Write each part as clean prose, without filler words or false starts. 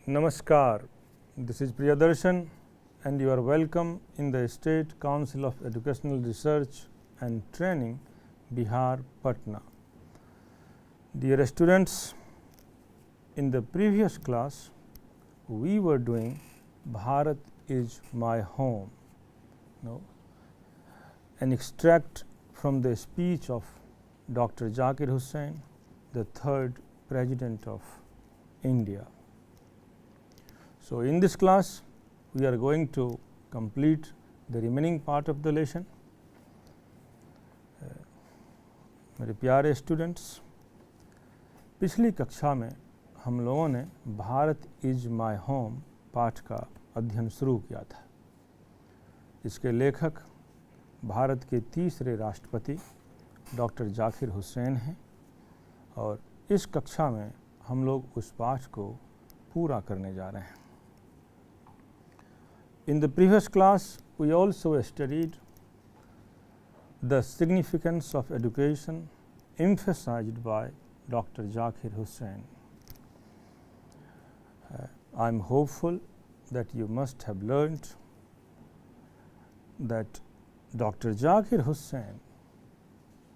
Namaskar, this is Priyadarshan and you are welcome in the State Council of Educational Research and Training, Bihar, Patna. Dear students, in the previous class we were doing Bharat is my home, an extract from the speech of Dr. Zakir Hussain, the third President of India. So, in this class we are going to complete the remaining part of the lesson. मेरे प्यारे students, पिछली कक्षा में हम लोगों ने Bharat is my home पाठ का अध्ययन शुरू किया था। इसके लेखक भारत के तीसरे राष्ट्रपति डॉक्टर जाकिर हुसैन हैं और इस कक्षा में हम लोग उस पाठ को पूरा करने जा रहे हैं। In the previous class, we also studied the significance of education emphasized by Dr. Zakir Hussain. I am hopeful that you must have learned that Dr. Zakir Hussain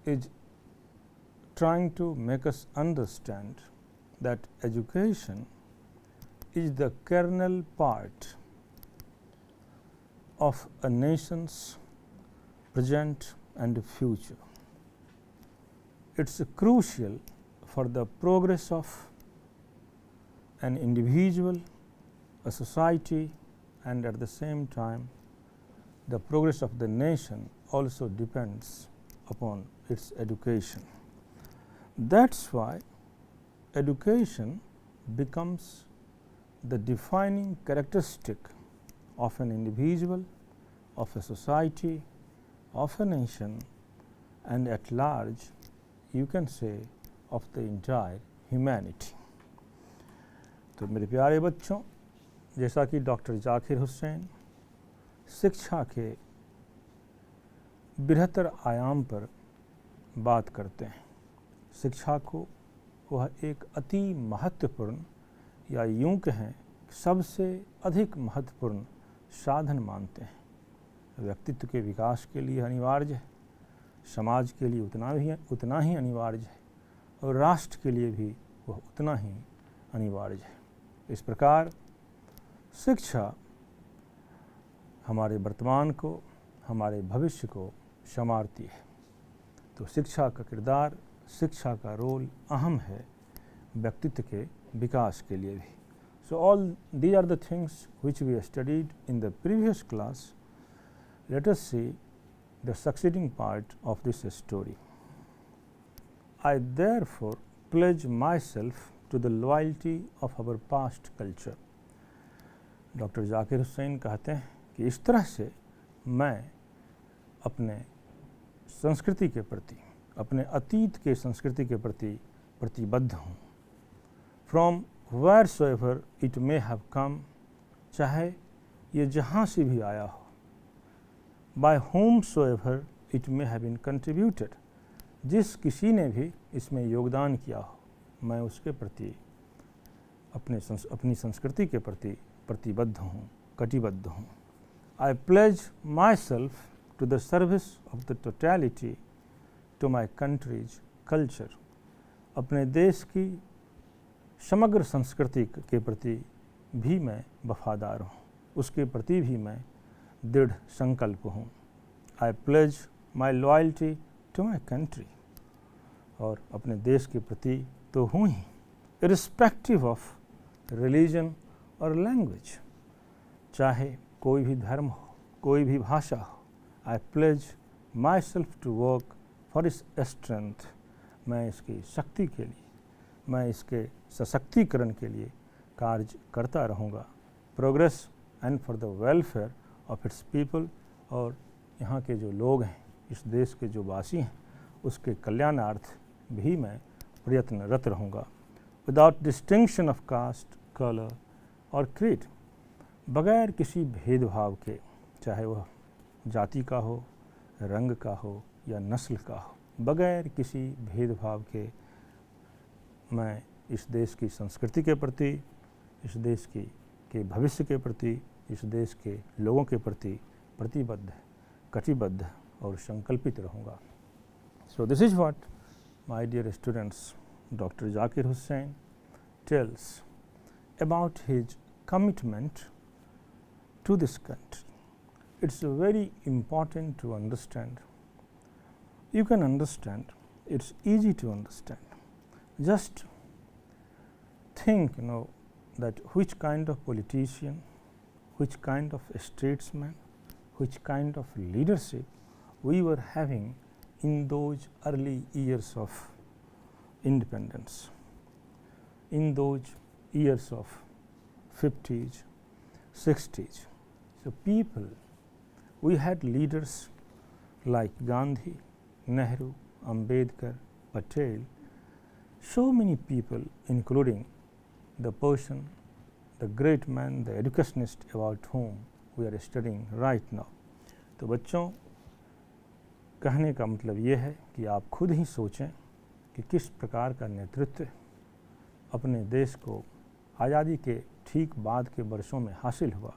is trying to make us understand that education is the kernel part of a nation's present and future. It's crucial for the progress of an individual, a society, and at the same time the progress of the nation also depends upon its education. That's why education becomes the defining characteristic of an individual, of a society, of a nation, and at large you can say of the entire humanity. तो मेरे प्यारे बच्चों, जैसा कि doctor Zakir Hussain शिक्षा के बृहत्तर आयाम पर बात करते हैं, शिक्षा को वह एक अति महत्वपूर्ण या यूं कहें सबसे अधिक महत्वपूर्ण साधन मानते हैं। व्यक्तित्व के विकास के लिए अनिवार्य है, समाज के लिए उतना ही अनिवार्य है और राष्ट्र के लिए भी वह उतना ही अनिवार्य है। इस प्रकार शिक्षा हमारे वर्तमान को, हमारे भविष्य को संवारती है। तो शिक्षा का किरदार, शिक्षा का रोल अहम है व्यक्तित्व के विकास के लिए भी। So, all these are the things which we studied in the previous class. Let us see the succeeding part of this story. I therefore pledge myself to the loyalty of our past culture. Doctor Zakir Hussain कहते हैं कि इस तरह से मैं अपने संस्कृति के प्रति, अपने अतीत के संस्कृति के प्रति प्रतिबद्ध हूँ। From wheresoever it may have come, चाहे ये जहाँ से भी आया हो, by whomsoever it may have been contributed, जिस किसी ने भी इसमें योगदान किया हो, मैं उसके प्रति अपनी संस्कृति के प्रति प्रतिबद्ध हूँ, कटिबद्ध हूँ। I pledge myself to the service of the totality to my country's culture. अपने देश की समग्र संस्कृति के प्रति भी मैं वफादार हूँ, उसके प्रति भी मैं दृढ़ संकल्प हूँ। I pledge my loyalty to my country. और अपने देश के प्रति तो हूँ ही, irrespective of religion और language, चाहे कोई भी धर्म हो, कोई भी भाषा हो। I pledge myself to work for its strength. मैं इसकी शक्ति के लिए, मैं इसके सशक्तिकरण के लिए कार्य करता रहूँगा। Progress and for the welfare of its people, और यहाँ के जो लोग हैं, इस देश के जो वासी हैं, उसके कल्याणार्थ भी मैं प्रयत्नरत रहूँगा। Without distinction of caste, colour और क्रीड, बगैर किसी भेदभाव के, चाहे वह जाति का हो, रंग का हो या नस्ल का हो, बगैर किसी भेदभाव के मैं इस देश की संस्कृति के प्रति, इस देश के भविष्य के प्रति, इस देश के लोगों के प्रति प्रतिबद्ध, कटिबद्ध और संकल्पित रहूँगा। So this is what my dear students, doctor Zakir Hussain tells about his commitment to this country. It's very important to understand. You can understand, it's easy to understand. Just think, that which kind of politician, which kind of statesman, which kind of leadership we were having in those early years of independence, in those years of 50s, 60s. So people, we had leaders like Gandhi, Nehru, Ambedkar, Patel, so many people, including the person, the great man, the educationist about whom we are studying right now. तो बच्चों, कहने का मतलब ये है कि आप खुद ही सोचें कि किस प्रकार का नेतृत्व अपने देश को आज़ादी के ठीक बाद के वर्षों में हासिल हुआ।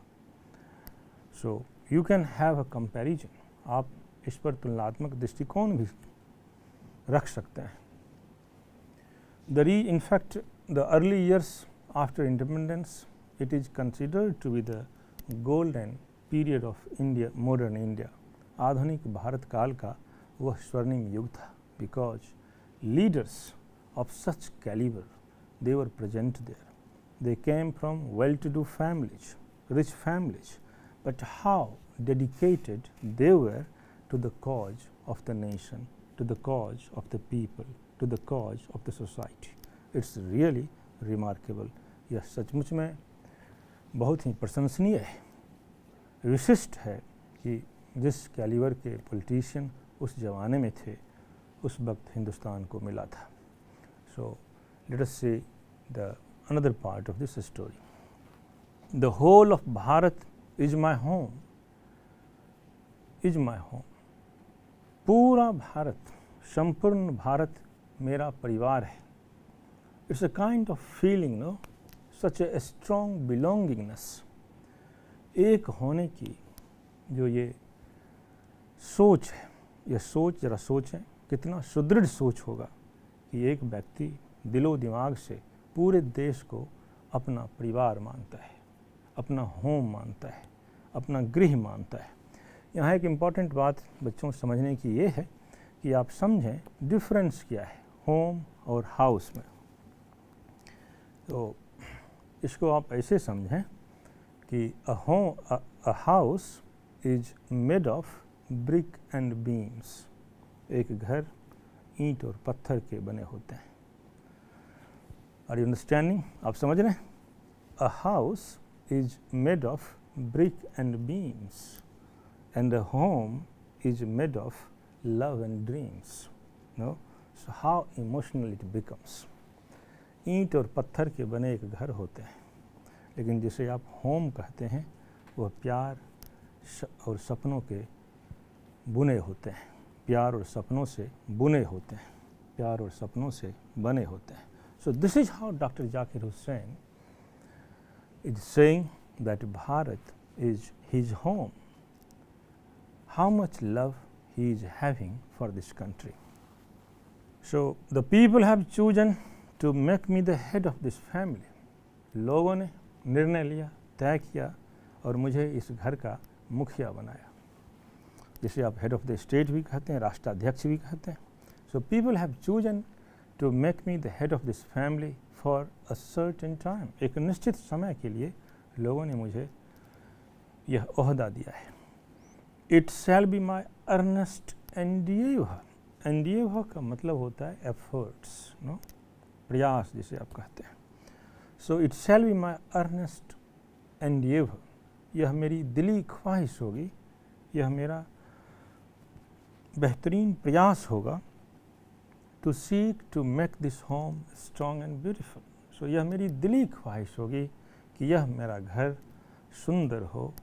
So you can have a comparison, आप इस पर तुलनात्मक दृष्टिकोण भी रख सकते हैं। in fact, the early years after independence, it is considered to be the golden period of India, modern India. आधुनिक भारत काल का वह स्वर्णिम युग था, because leaders of such caliber, they were present there. They came from well-to-do families, rich families, but how dedicated they were to the cause of the nation, to the cause of the people, to the cause of the society. It's really remarkable. यह सचमुच में बहुत ही प्रशंसनीय है, विशिष्ट है कि जिस कैलिबर के पॉलिटिशियन उस ज़माने में थे, उस वक्त हिंदुस्तान को मिला था। So let us see the another part of this story. The whole of Bharat is my home, is my home. पूरा भारत, संपूर्ण भारत मेरा परिवार है। It's a kind of feeling, no? Such a strong belongingness. एक होने की जो ये सोच है, यह सोच जरा सोचें कितना सुदृढ़ सोच होगा कि एक व्यक्ति दिलो दिमाग से पूरे देश को अपना परिवार मानता है, अपना होम मानता है, अपना गृह मानता है। यहाँ एक इम्पॉर्टेंट बात बच्चों समझने की ये है कि आप समझें डिफरेंस क्या है होम और हाउस में। तो इसको आप ऐसे समझें कि a house is made of brick and beams. एक घर ईंट और पत्थर के बने होते हैं। Are you understanding? आप समझ रहे हैं? A house is made of brick and beams and a home is made of love and dreams. No? So how emotional it becomes. ईंट और पत्थर के बने एक घर होते हैं, लेकिन जिसे आप होम कहते हैं वह प्यार और सपनों के बुने होते हैं, प्यार और सपनों से बुने होते हैं, प्यार और सपनों से बने होते हैं। So this is how Dr. Zakir Hussain is saying that Bharat is his home. How much love he is having for this country. So the people have chosen to make me the head of this family. लोगों ने निर्णय लिया, तय किया और मुझे इस घर का मुखिया बनाया, जिसे आप हेड ऑफ द स्टेट भी कहते हैं, राष्ट्राध्यक्ष भी कहते हैं। So people have chosen to make me the head of this family for a certain time. एक निश्चित समय के लिए लोगों ने मुझे यह ओहदा दिया है। It shall be my earnest endeavor. Endeavor का मतलब होता है efforts, no? प्रयास जिसे आप कहते हैं। So it shall be my earnest endeavor. यह मेरी दिली ख्वाहिश होगी, यह मेरा बेहतरीन प्रयास होगा to seek to make this home strong and beautiful. So यह मेरी दिली ख्वाहिश होगी कि यह मेरा घर सुंदर हो,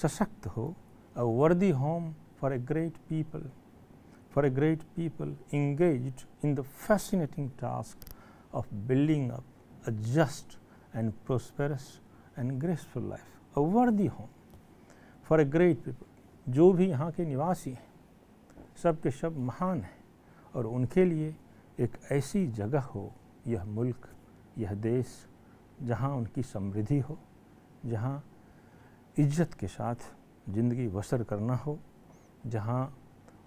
सशक्त हो, a worthy home for a great people engaged in the fascinating task of building up a just and prosperous and graceful life, a worthy home for a great people. जो भी यहाँ के निवासी हैं सब के सब महान हैं और उनके लिए एक ऐसी जगह हो, यह मुल्क, यह देश, जहाँ उनकी समृद्धि हो, जहाँ इज्जत के साथ ज़िंदगी बसर करना हो, जहाँ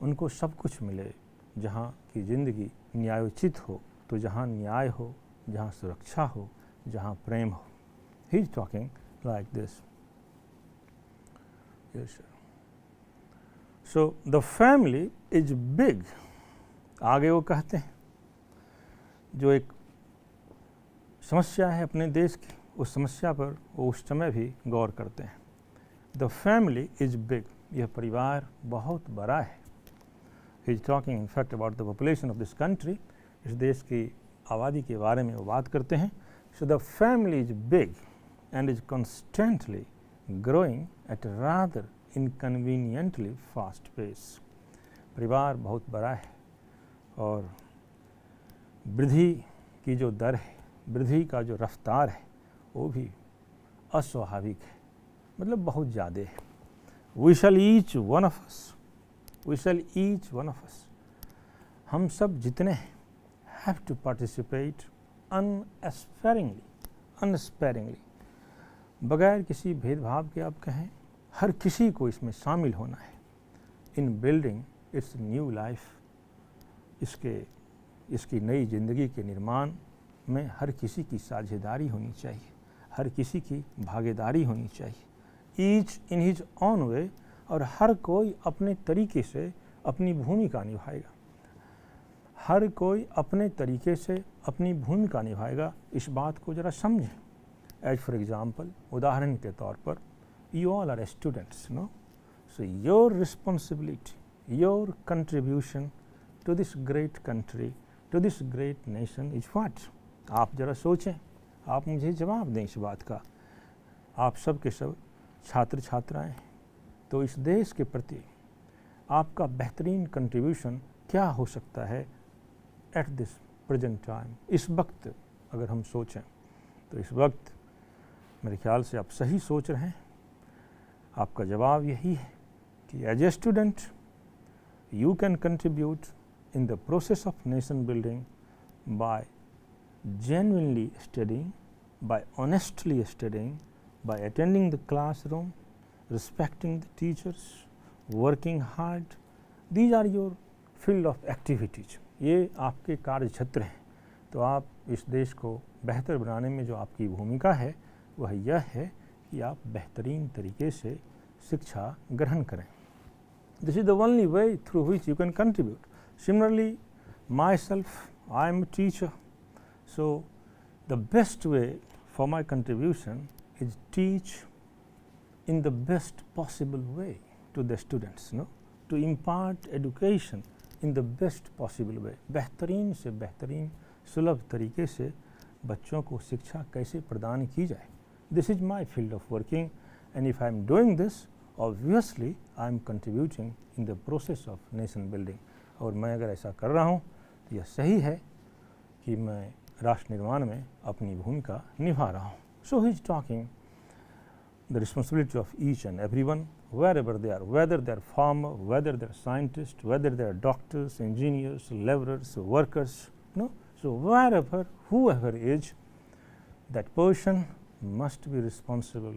उनको सब कुछ मिले, जहाँ की ज़िंदगी न्यायोचित हो, तो जहाँ न्याय हो, जहाँ सुरक्षा हो, जहाँ प्रेम हो. He is talking like this. Yes, sir. So the family is big. आगे वो कहते हैं जो एक समस्या है अपने देश की, उस समस्या पर वो उस समय भी गौर करते हैं. The family is big. यह परिवार बहुत बड़ा है. He is talking in fact about the population of this country. इस देश की आबादी के बारे में वो बात करते हैं. So the family is big and is constantly growing at a rather inconveniently fast pace. परिवार बहुत बड़ा है और वृद्धि की जो दर है, वृद्धि का जो रफ्तार है, वो भी अस्वाभाविक है, मतलब बहुत ज़्यादा है. We shall each one of us, हम सब जितने हैं, have to participate unsparingly, बगैर किसी भेदभाव के आप कहें, हर किसी को इसमें शामिल होना है. इन बिल्डिंग इट्स न्यू लाइफ, इसकी नई ज़िंदगी के निर्माण में हर किसी की साझेदारी होनी चाहिए, हर किसी की भागीदारी होनी चाहिए. Each in his on way, और हर कोई अपने तरीके से अपनी भूमिका निभाएगा. हर कोई अपने तरीके से अपनी भूमिका निभाएगा. इस बात को ज़रा समझें. एज फॉर एग्ज़ाम्पल, उदाहरण के तौर पर, you all are students, no, so your responsibility, your contribution to this great country, to this great nation is what. आप ज़रा सोचें, आप मुझे जवाब दें इस बात का. आप सब के सब छात्र छात्राएँ, तो इस देश के प्रति आपका बेहतरीन कंट्रीब्यूशन क्या हो सकता है एट दिस प्रेजेंट टाइम. इस वक्त अगर हम सोचें तो इस वक्त मेरे ख्याल से आप सही सोच रहे हैं. आपका जवाब यही है कि as a student you can contribute in the process of nation building by genuinely studying, by honestly studying, by attending the classroom, respecting the teachers, working hard. These are your field of activities. ये आपके कार्य क्षेत्र हैं. तो आप इस देश को बेहतर बनाने में जो आपकी भूमिका है वह यह है कि आप बेहतरीन तरीके से शिक्षा ग्रहण करें. This is the only way through which you can contribute. Similarly, myself, I am a teacher. So the best way for my contribution is teach in the best possible way to the students, no? To impart education in the best possible way. बेहतरीन से बेहतरीन सुलभ तरीके से बच्चों को शिक्षा कैसे प्रदान की जाए. This is my field of working, and if I am doing this, obviously I am contributing in the process of nation building. और मैं अगर ऐसा कर रहा हूँ तो यह सही है कि मैं राष्ट्र निर्माण में अपनी भूमिका निभा रहा हूँ. So he is talking the responsibility of each and everyone, wherever they are, whether they are farmer, whether they are scientists, whether they are doctors, engineers, laborers, workers, no. So wherever, whoever is, that person must be responsible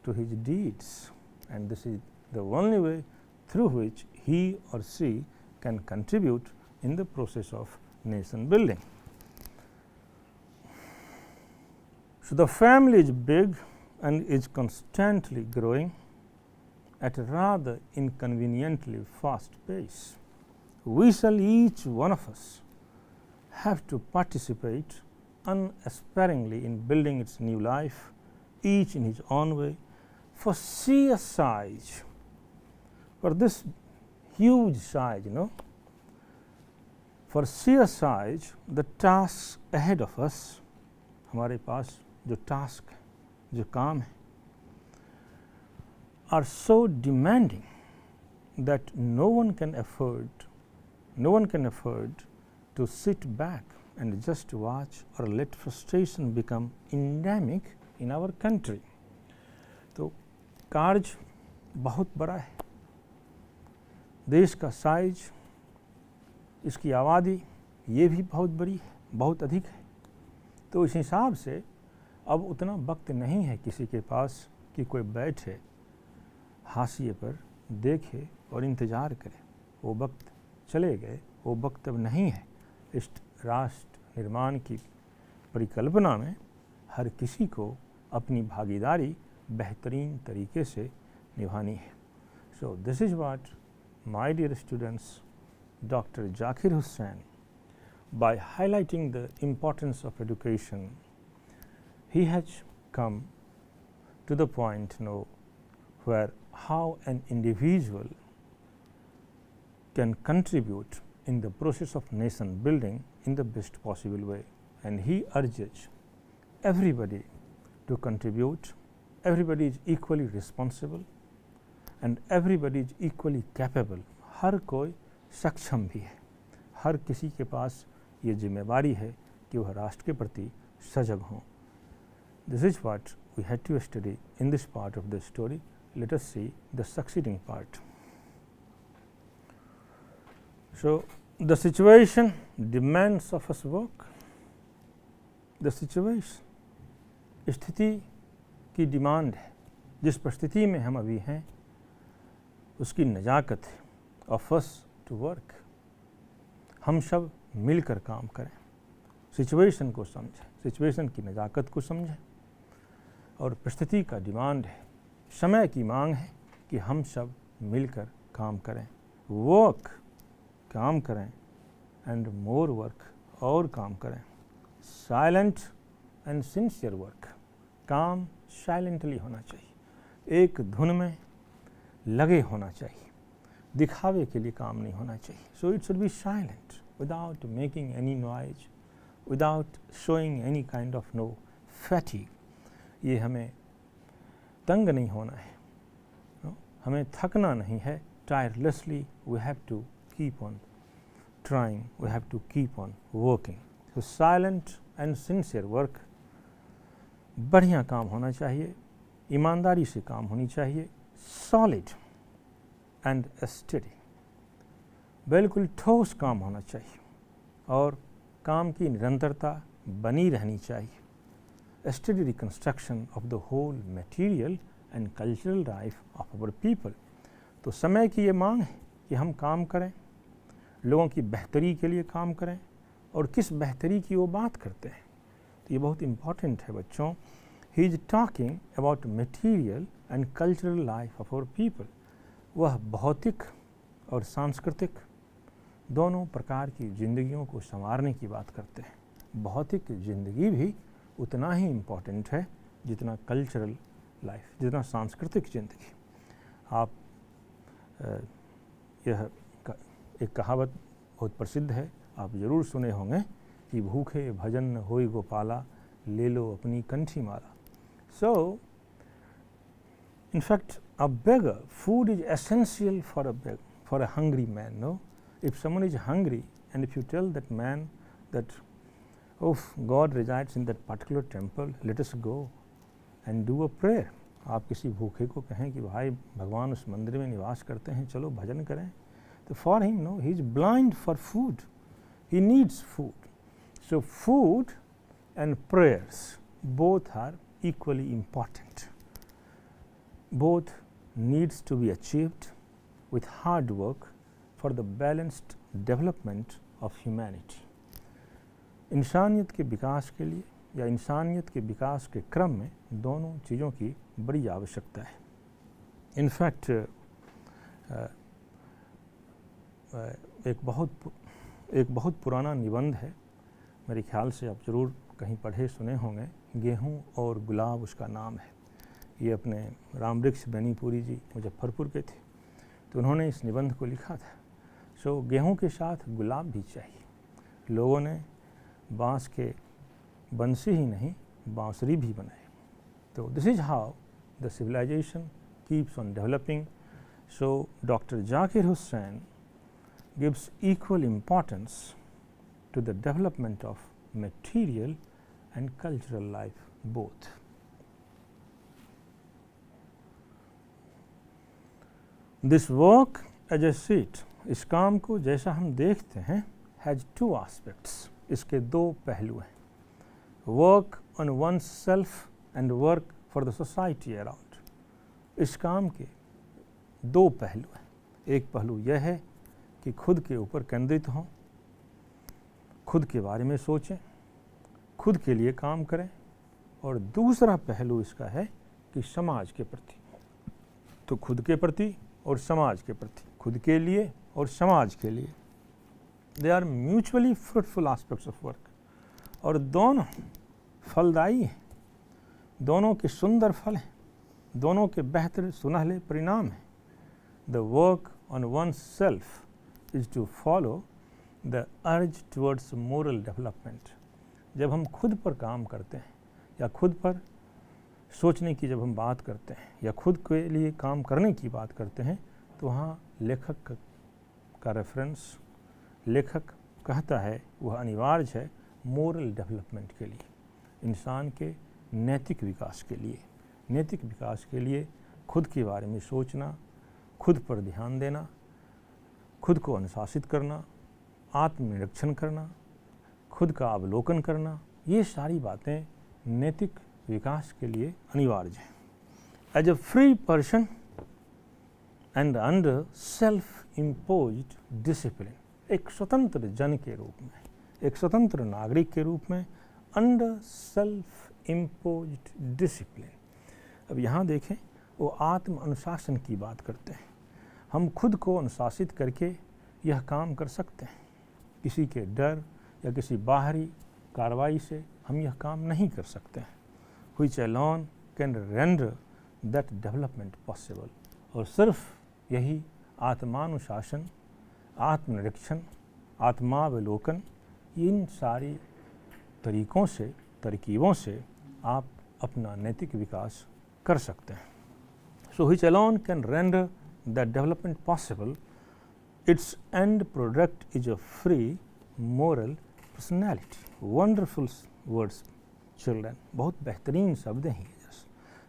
to his deeds, and this is the only way through which he or she can contribute in the process of nation building. So the family is big and is constantly growing at a rather inconveniently fast pace. We shall each one of us have to participate unsparingly in building its new life, each in his own way. For sheer size, for this huge size, you know, for sheer size, the tasks ahead of us, हमारे पास जो task, जो काम है, are so demanding that no one can afford to sit back and just watch or let frustration become endemic in our country. तो कार्य बहुत बड़ा है, देश का साइज, इसकी आबादी ये भी बहुत बड़ी है, बहुत अधिक है। तो इस हिसाब से अब उतना वक्त नहीं है किसी के पास कि कोई बैठे हाशिए पर देखे और इंतज़ार करे। वो वक्त चले गए, वो वक्त अब नहीं है। इस राष्ट्र निर्माण की परिकल्पना में हर किसी को अपनी भागीदारी बेहतरीन तरीके से निभानी है। So this is what my dear students, Dr. Zakir Hussain, by highlighting the importance of education, he has come to the point now where how an individual can contribute in the process of nation building in the best possible way, and he urges everybody to contribute. Everybody is equally responsible and everybody is equally capable. हर कोई सक्षम भी है, हर किसी के पास ये जिम्मेवारी है कि वह राष्ट्र के प्रति सजग हों। This is what we had to study in this part of the story. Let us see the succeeding part. So, the situation demands of us work. The situation, स्थिति की डिमांड है, जिस परिस्थिति में हम अभी हैं उसकी नजाकत है। ऑफ अस टू वर्क, हम सब मिलकर काम करें, सिचुएशन को समझें, सिचुएशन की नजाकत को समझें, और परिस्थिति का डिमांड है, समय की मांग है कि हम सब मिलकर काम करें। वर्क, काम करें, एंड मोर वर्क, और काम करें। साइलेंट एंड सिंसियर वर्क, काम साइलेंटली होना चाहिए, एक धुन में लगे होना चाहिए, दिखावे के लिए काम नहीं होना चाहिए। So it should be silent without making any noise, without showing any kind of no fatigue. ये हमें तंग नहीं होना है, हमें थकना नहीं है। Tirelessly we have to keep on trying, we have to keep on working. So silent and sincere work, बढ़िया काम होना चाहिए, ईमानदारी से काम होनी चाहिए, सॉलिड एंड स्टडी, बिल्कुल ठोस काम होना चाहिए, और काम की निरंतरता बनी रहनी चाहिए। Study reconstruction of the whole material and cultural life of our people. तो समय की ये मांग है कि हम काम करें, लोगों की बेहतरी के लिए काम करें, और किस बेहतरी की वो बात करते हैं, तो ये बहुत इम्पॉर्टेंट है बच्चों। He is talking about material and cultural life of our people. वह भौतिक और सांस्कृतिक दोनों प्रकार की ज़िंदगियों को संवारने की बात करते हैं। भौतिक ज़िंदगी भी उतना ही इम्पॉर्टेंट है जितना कल्चरल लाइफ, जितना सांस्कृतिक ज़िंदगी। आप यह एक कहावत बहुत प्रसिद्ध है, आप ज़रूर सुने होंगे कि भूखे भजन न होई गोपाला, ले लो अपनी कंठी माला। सो in fact, a beggar, food is essential for a beggar, for a hungry man, no? If someone is hungry and if you tell that man that, oh, God resides in that particular temple, let us go and do a prayer. आप किसी भूखे को कहें कि भाई भगवान उस मंदिर में निवास करते हैं, चलो भजन करें, तो for him, no, he is blind for food. He needs food. So food and prayers both are equally important. Both needs to be achieved with hard work for the balanced development of humanity. इंसानियत के विकास के लिए या इंसानियत के विकास के क्रम में दोनों चीज़ों की बड़ी आवश्यकता है। इनफैक्ट एक बहुत पुराना निबंध है, मेरे ख्याल से आप ज़रूर कहीं पढ़े सुने होंगे, गेहूं और गुलाब उसका नाम है। ये अपने रामवृक्ष बेनीपुरी जी मुजफ्फरपुर के थे, तो उन्होंने इस निबंध को लिखा था। सो गेहूं के साथ गुलाब भी चाहिए। लोगों ने बांस के बंसी ही नहीं बांसुरी भी बनाए। तो this is how the civilization keeps on developing. So doctor Zakir Hussain gives equal importance to the development of material and cultural life both. This work as a seat, इस काम को जैसा हम देखते हैं, हैज़ टू आस्पेक्ट्स, इसके दो पहलू हैं, work on one's self and work for the society around. इस काम के दो पहलू हैं, एक पहलू यह है कि खुद के ऊपर केंद्रित हों, खुद के बारे में सोचें, खुद के लिए काम करें, और दूसरा पहलू इसका है कि समाज के प्रति, तो खुद के प्रति और समाज के प्रति, खुद के लिए और समाज के लिए, they are mutually fruitful aspects of work, और दोनों फलदायी हैं, दोनों के सुंदर फल हैं, दोनों के बेहतर सुनहले परिणाम हैं। The work on oneself is to follow the urge towards moral development. जब हम खुद पर काम करते हैं या खुद पर सोचने की जब हम बात करते हैं या खुद के लिए काम करने की बात करते हैं, तो वहाँ लेखक का रेफरेंस, लेखक कहता है वह अनिवार्य है मोरल डेवलपमेंट के लिए, इंसान के नैतिक विकास के लिए। नैतिक विकास के लिए खुद के बारे में सोचना, खुद पर ध्यान देना, खुद को अनुशासित करना, आत्मनिरीक्षण करना, खुद का अवलोकन करना, ये सारी बातें नैतिक विकास के लिए अनिवार्य हैं। As a free person and under self imposed discipline, एक स्वतंत्र जन के रूप में, एक स्वतंत्र नागरिक के रूप में, अंडर सेल्फ इम्पोज्ड डिसिप्लिन। अब यहाँ देखें, वो आत्म अनुशासन की बात करते हैं। हम खुद को अनुशासित करके यह काम कर सकते हैं, किसी के डर या किसी बाहरी कार्रवाई से हम यह काम नहीं कर सकते हैं। which alone can render that development possible, और सिर्फ यही आत्मानुशासन, आत्मनिरीक्षण, आत्मावलोकन, इन सारी तरीकों से, तरकीबों से आप अपना नैतिक विकास कर सकते हैं। So which alone can render that development possible, its end product is a free moral personality. Wonderful words children, बहुत बेहतरीन शब्द हैं।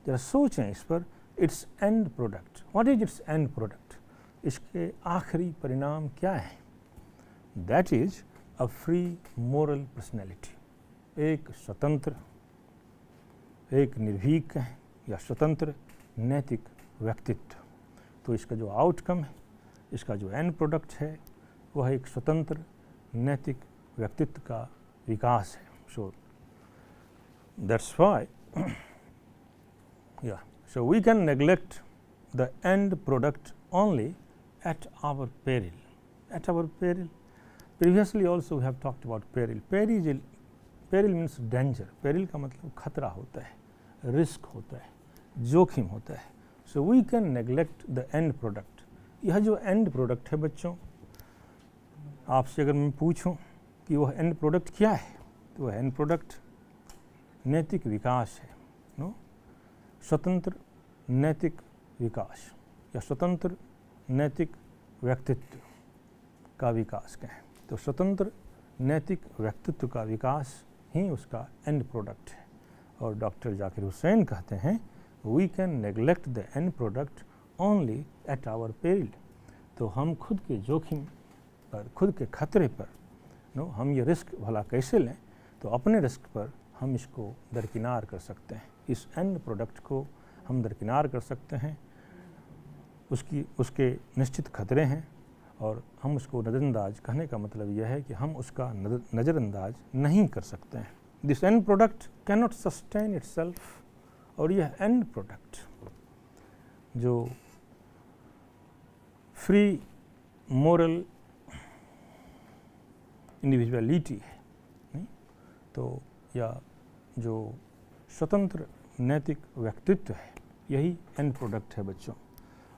जरा सोचें इस पर। It's and product, what is it's and product, इसके आखिरी परिणाम क्या है? That is a free moral personality, एक स्वतंत्र, एक निर्भीक या स्वतंत्र नैतिक व्यक्तित्व। तो इसका जो आउटकम है, इसका जो एंड प्रोडक्ट है, वह एक स्वतंत्र नैतिक व्यक्तित्व का विकास है। सो that's why so we can neglect the end product only at our peril. At our peril. Previously also we have talked about peril. Peril means danger. Peril का मतलब खतरा होता है, रिस्क होता है, जोखिम होता है। So we can neglect the end product. यह जो end product है बच्चों, आपसे अगर मैं पूछूं कि वह end product क्या है, तो वह end product नैतिक विकास है। स्वतंत्र नैतिक विकास या स्वतंत्र नैतिक व्यक्तित्व का विकास कहें, तो स्वतंत्र नैतिक व्यक्तित्व का विकास ही उसका एंड प्रोडक्ट है। और डॉक्टर जाकिर हुसैन कहते हैं, we can neglect the end product only at our peril. तो हम खुद के जोखिम पर, खुद के खतरे पर हम ये रिस्क भला कैसे लें, तो अपने रिस्क पर हम इसको दरकिनार कर सकते हैं। इस एंड प्रोडक्ट को हम दरकिनार कर सकते हैं, उसके निश्चित खतरे हैं और हम उसको नज़रअंदाज, कहने का मतलब यह है कि हम उसका नज़रअंदाज नहीं कर सकते हैं। This and product can not sustain itself, और यह एंड प्रोडक्ट जो फ्री मोरल इंडिविजुअलिटी है, नहीं तो, या जो स्वतंत्र नैतिक व्यक्तित्व है, यही एंड प्रोडक्ट है बच्चों,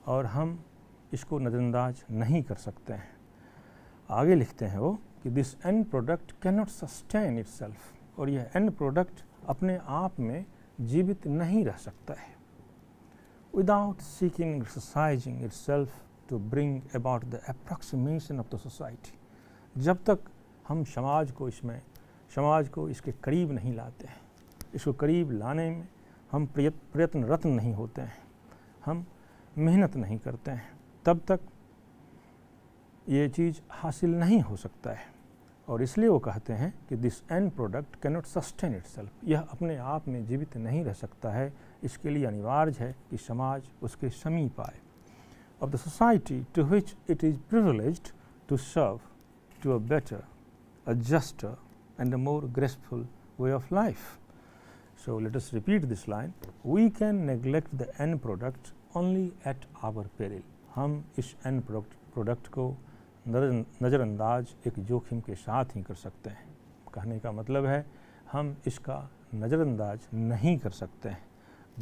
और हम इसको नज़रअंदाज नहीं कर सकते हैं। आगे लिखते हैं वो कि this and product can not sustain itself, और यह एंड प्रोडक्ट अपने आप में जीवित नहीं रह सकता है। Without seeking exercising itself to bring about the approximation of the society, जब तक हम समाज को इसके करीब नहीं लाते हैं, इसको करीब लाने में हम प्रयत्नरत नहीं होते हैं, हम मेहनत नहीं करते हैं, तब तक ये चीज़ हासिल नहीं हो सकता है। और इसलिए वो कहते हैं कि this and product can not sustain itself, यह अपने आप में जीवित नहीं रह सकता है, इसके लिए अनिवार्य है कि समाज उसके समीप आए। Of the society to which it is privileged to serve to a better, a juster and a more graceful way of life. So let us repeat this line. We can neglect the end product only at our peril. हम इस end product को नज़रअंदाज एक जोखिम के साथ ही कर सकते हैं। कहने का मतलब है हम इसका नज़रअंदाज नहीं कर सकते हैं।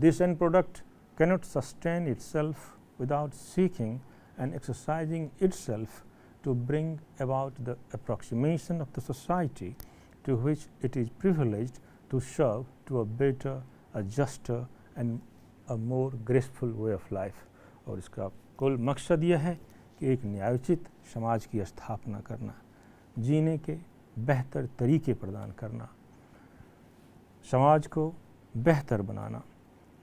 This end product cannot sustain itself without seeking and exercising itself to bring about the approximation of the society to which it is privileged to serve to a better, a juster and a more graceful way of life. और इसका कुल मकसद यह है कि एक न्यायोचित समाज की स्थापना करना, जीने के बेहतर तरीके प्रदान करना, समाज को बेहतर बनाना।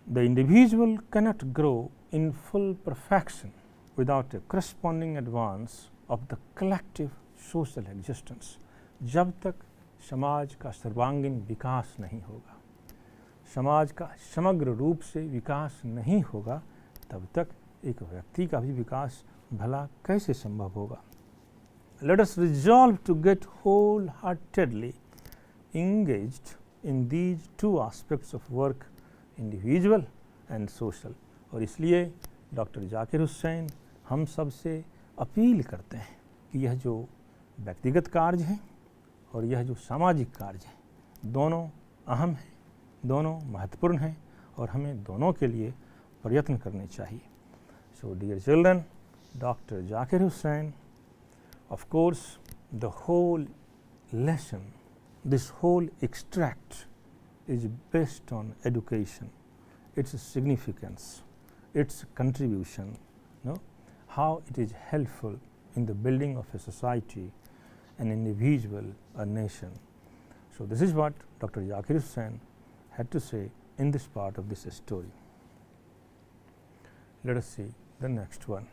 The individual cannot grow in full perfection without a corresponding advance of the collective social existence. जब तक समाज का सर्वांगीण विकास नहीं होगा, समाज का समग्र रूप से विकास नहीं होगा, तब तक एक व्यक्ति का भी विकास भला कैसे संभव होगा। Let us resolve to get wholeheartedly engaged in these two aspects of work, individual and social. और इसलिए डॉक्टर जाकिर हुसैन हम सब से अपील करते हैं कि यह जो व्यक्तिगत कार्य हैं और यह जो सामाजिक कार्य हैं, दोनों अहम हैं, दोनों महत्वपूर्ण हैं और हमें दोनों के लिए प्रयत्न करने चाहिए। So dear children, doctor Zakir Hussain, of course the whole lesson, this whole extract is based on education, its significance, its contribution, how it is helpful in the building of a society, an individual, a nation. So this is what Dr. Zakir Hussain had to say in this part of this story. Let us see the next one.